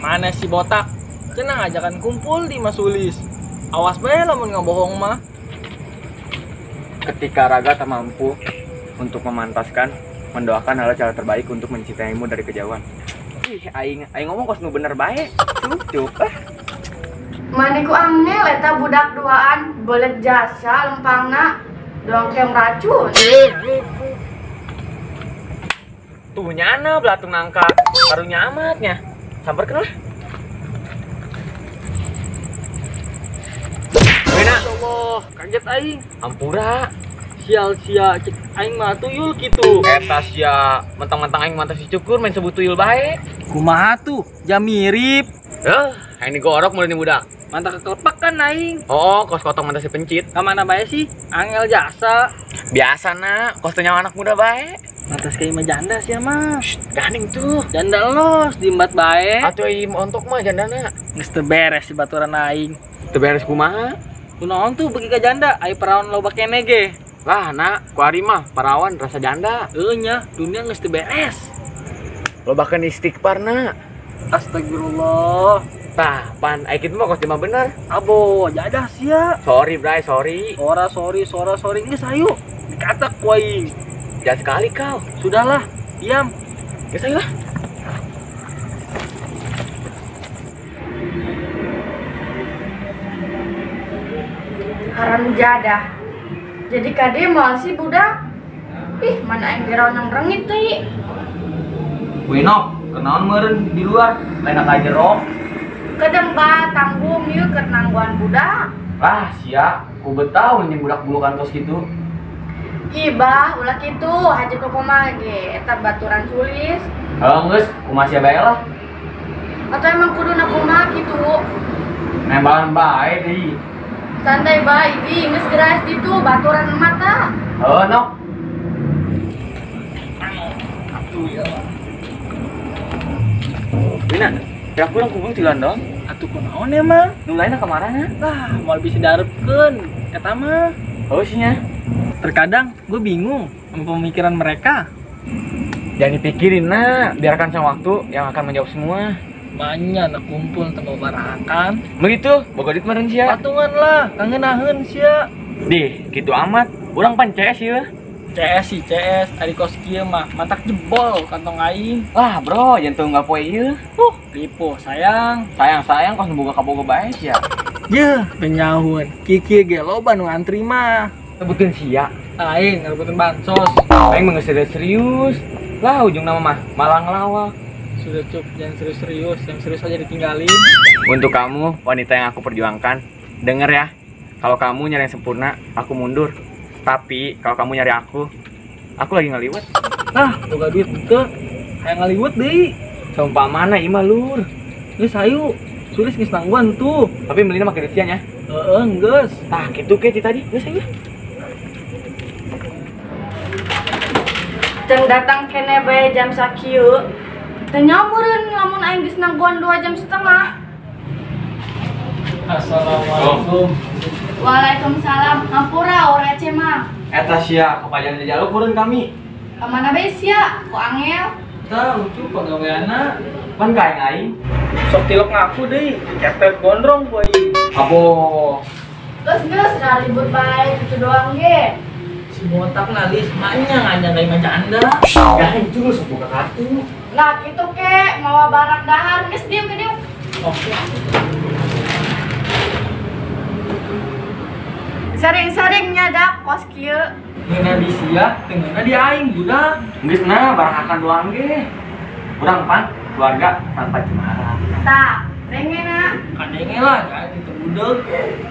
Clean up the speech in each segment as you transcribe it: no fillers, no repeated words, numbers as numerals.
Mana si botak? Cenah ajakan kumpul di Masulis. Awas bae lamun ngabohong mah. Ketika raga tak mampu untuk memantaskan, mendoakan adalah cara terbaik untuk mencintaimu dari kejauhan. Ih, aing ngomong kos nu bener bae. Cukup. Maniku angel eta budak duaan bolet jasa lempangna doang kem racun. Tuh nyana belatung nangka karunya amatnya. Samperkeun lah. Wena, Allah, kaget aing. ampura. Sial-sia cek aing mah tuyul kitu. Eta sia mentang-mentang aing mantas si cukur main sebut tuyul bae. Kumaha tuh? Ja mirip. Aing digorok mulai nih budak. Mantap kekelepak kan aing. Oh, kos kotong mantas si pencit. Kamana bae sih? Angel jasa. Biasa nak, kos tanya anak muda bae. Lantas kayak mah janda sih mah. Ganing tuh. Janda los diembat bae. Atuh ieu ontok mah jandana. Geus teu beres si baturan aing. Teu beres kumaha? Kunaon tuh bagi ka janda? Ai perawan loba keneh ge. Lah nak, ku ari mah parawan rasa janda. Nya, dunia geus teu beres. Lobakeun istighfar nak. Astagfirullah. Tah, pan aya kitu mah kos mah bener. Abo, jadah sia. Sorry, Bray, sorry. Sorry geus ayo. Dikatak ku aing. Jangan sekali kau. Sudahlah, diam. Geus ayo lah. Haram jadah. Jadi kade moal si budak. Ih, mana aing geuraw nang rengit teh. Winok, kenaon meureun di luar? Lain ka jero. Kadang ba tanggung ieu keur nangguan budak. Ah, sia, ku betau nih budak bulukan tos kitu. Hibah ulah kitu, haji kumaha ge eta baturan sulis. Geus, kumaha sia bae lah. Atau emang kudu kumaha kitu? Nembalan bae deui. Santai bae di geus geras ditu baturan mata. Nok. Atuh ya. Wina, ya kurang kubung tilan dong. Atuh kunaon emang? Nu lainna kamarana? Lah, moal bisa diharepkeun eta mah. Oh nya. Terkadang gue bingung sama pemikiran mereka. Jangan dipikirin nak, biarkan sang waktu yang akan menjawab semua. Banyak nak kumpul temu barakan. Begitu, boga duit meureun sia. Patungan lah, kangenaheun sia. Dih, gitu amat. Urang pan CS ieu. CS, ari kos kieu mah mantak jebol kantong aing. Wah, bro, jantung enggak poe ieu. Lipo sayang. Sayang kos boga kaboga bae sia. Yeuh, penyahuan. Kieu ge loba nu antri mah. Sebutin sia. Aing ngarebutin bansos. Aing mah serius. Lah ujung nama mah malah ngelawak. Sudah cukup, jangan serius-serius. Yang serius aja ditinggalin. Untuk kamu, wanita yang aku perjuangkan, denger ya. Kalau kamu nyari yang sempurna, aku mundur. Tapi kalau kamu nyari aku lagi ngeliwat. Nah, boga duit teu. Hayang ngaliwat deui. Sumpah mana ieu mah lur. Geus hayu. Sulis geus nangguan tuh. Tapi melina make duit sia nya. Geus. Tah, kitu ke ti tadi. Geus ayo. Jeung datang kene bae jam sakieu. Teu nyameureun lamun aing geus nangguan 2,5 jam. Assalamualaikum. Waalaikumsalam. Ngampura orece mah. Eta sia kepajangan di jaluk meureun kami. Ka mana bae sia? Ku angel. Tah lucu pagaweana. Pan kaeng aing. Sok tilok ngaku deui. Ketet gondrong ku aing. Abo. Geus dah ribut bae kitu doang ge. Si botak nalis manya ngajak dari janda. Ya hancur sok buka kartu. Nah kitu ke mawa barak dahar geus dieu ke dieu. Oke. Sering-sering nyadak kos kieu. Ngeuna di sia, tengena di aing budak. Geus na barahakan doang ge. Urang pan keluarga tanpa cemara. Tah, rengena. Kadenge lah ya itu budeg.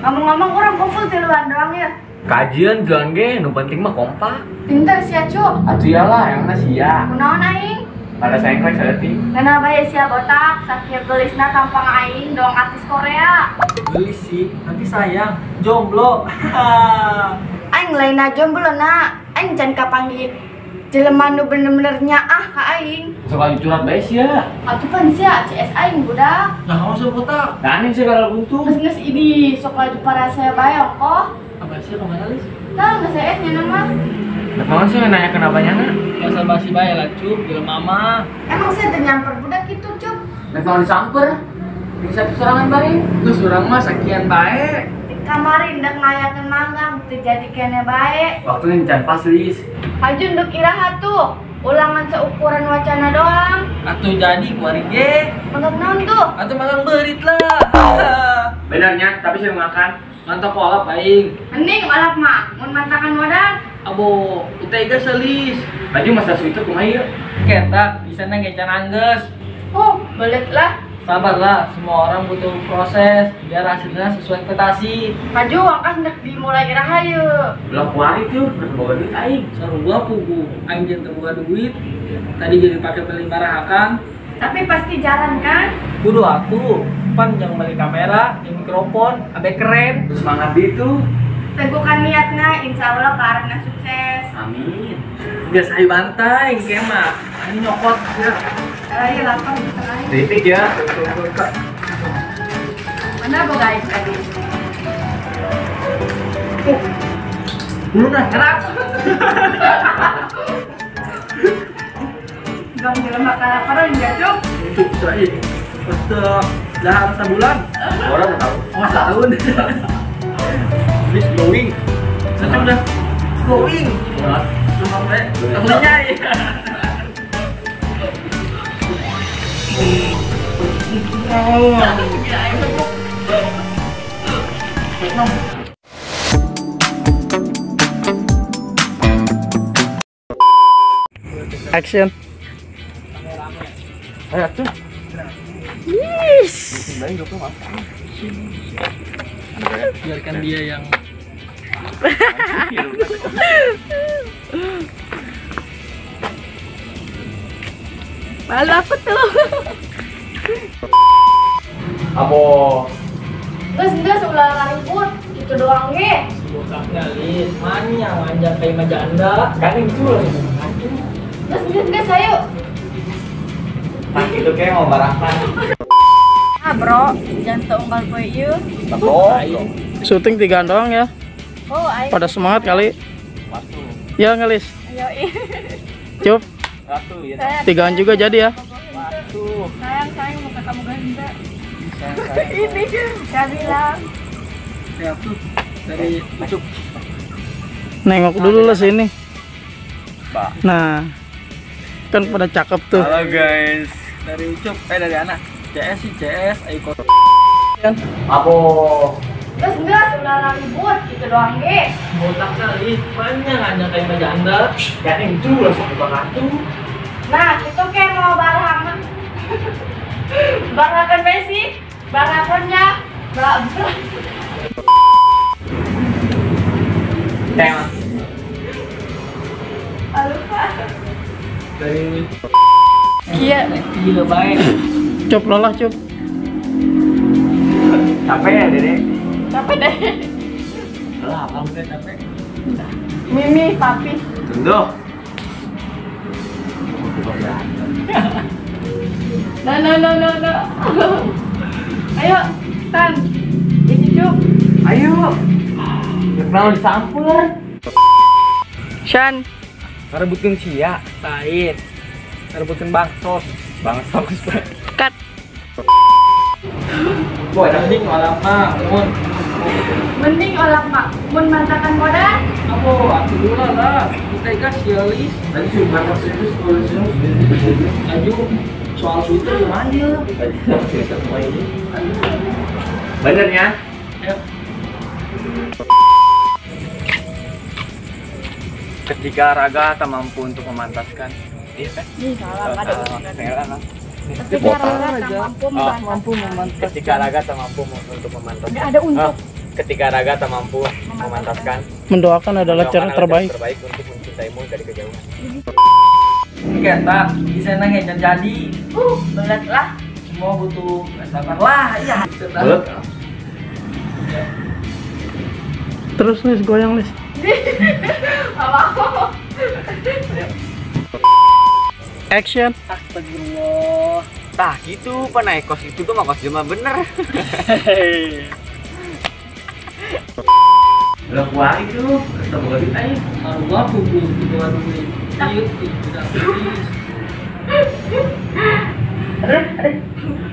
Ngomong-ngomong urang kumpul tiluan doang ya. Kajian jalan ge, nu penting mah kompak. Pinter sia cu. Atuh iyalah yang na sia. Kunaon aing? Pada sayang rek saeutik. Ngena bae sia botak, sakieu geulisna tampang aing dong artis Korea. Gelis sih, tapi sayang jomblo. Aing lainna jomblo na. Aing can kapanggih jelema nu bener-bener nyaah ka aing. Sok aju curhat bae sia. Atuh pan sia CS aing budak. Nah, kamu sok botak. Danin sih kalau buntu. Geus idi sok laju para saya bae ongkoh. Apa sih kemana lis? Tah geus CS nya nama. Naon sih nanya kenapa nyana? Biasa basi bae lah cup, jelema mama. Emang saya teu nyamper budak kitu, Cuk. Nek mau disamper. Bisa serangan baik. Lu surang mah sekian baik. Di kamar indak ngayakeun manggang terjadi kene bae. Waktunya jangan pas, Lis. Aju nduk iraha tuh. Ulangan seukuran wacana doang. Atuh jadi kuari ge. Manggang naon tuh? Atuh malang berit lah. Benernya, tapi saya makan. Mantap pola paing. Mending balap mah mun mantakan modal. Abo, utega selis. Baju masa itu kumaha ieu? Ketak, di sana ngecan angges. Belet lah. Sabarlah, semua orang butuh proses biar hasilnya sesuai ekspektasi. Maju angkas hendak dimulai iraha yeuh. Ulah kuari tuh, berboga duit aing. Sarua pugu, aing jeung terbuka duit. Tadi jadi pakai beli marahakan. Tapi pasti jalan kan? Kudu atuh, panjang beli kamera, di mikrofon, abe keren. Semangat itu. Teguhkan niatnya, insya Allah karena sukses. Amin. Biar saya bantai, kemah. Ini nyokot ya. Iya lapar bisa lain. Titik ya. Mana boga guys tadi? Dulu nah, enak. Gak bilang bakal laparan ya cuk. Itu saya. Untuk dalam sebulan. Orang tahu. Oh, setahun. Bis glowing. Nanti udah glowing. Cuma sampai temennya ya. Action. Ayo tuh. Biarkan dia yang Malu apa tuh? Abo. Terus ulah ribut, itu doang ge. bokapnya Lis. Manya manja kayak majanda. Kan itu loh. Terus ayo. Nah itu kayak mau barakan. Bro, jangan teunggal poe ieu. Syuting 3 doang ya. Oh, ayo. Pada semangat kali. Ya ngelis. Ayo, Cup. Satu ya. 3-an juga jadi ya. Sayang muka kamu ganda. Ini saya bilang. Siap tuh dari Ucup. Nengok dulu lah sini. Nah, kan pada cakep tuh. Halo guys. Dari Ucup, dari anak. CS sih CS, ikut. Abo. Terus udah ribut, gitu doang ge. Botak kali, banyak aja kayak majanda. Kan itu loh buka kartu. Nah, itu kayak mau barang. Barakan besi, barakannya bla. Tema. Lupa. Dari Iya. gila baik. Cup lolah cup. Capek ya Dede? Capek deh. Lah, kamu udah capek. Mimi, papi. Tunggu. No. Ayo, Tan. Dicucuk. Ayo. Kenal disampur. Shan. Ngerebutin sia. Lain. Rebutin bangsos. Bangsa. Cut. Boy, mending malam mah, Mending olah mak, mun mantakan modal. aku dulu lah. Kita ikas sialis. Tadi sudah masuk itu tulisnya. Aju soal suitu aja. Benernya? Ayo. Ketika raga tak mampu untuk memantaskan. Iya kan? Ih, salah Salah. Ketika Rara tak mampu Mampu memantas. Ketika raga tak mampu untuk memantaskan. Enggak ada untuk. Ketika raga tak mampu memantaskan. Mendoakan adalah cara terbaik. Terbaik untuk mencintaimu dari kejauhan. Kita di sana nggak jadi. Belet lah. Semua butuh sabar lah, ya. Belut. Terus nih goyang nih. Apa? Action. Astagfirullah. Tah gitu, naik kos itu tuh mah kos cuma bener. Udah kuah itu, ketemu lagi tanya. Allah pukul kedua duit. Yuk, tidak please. Aduh.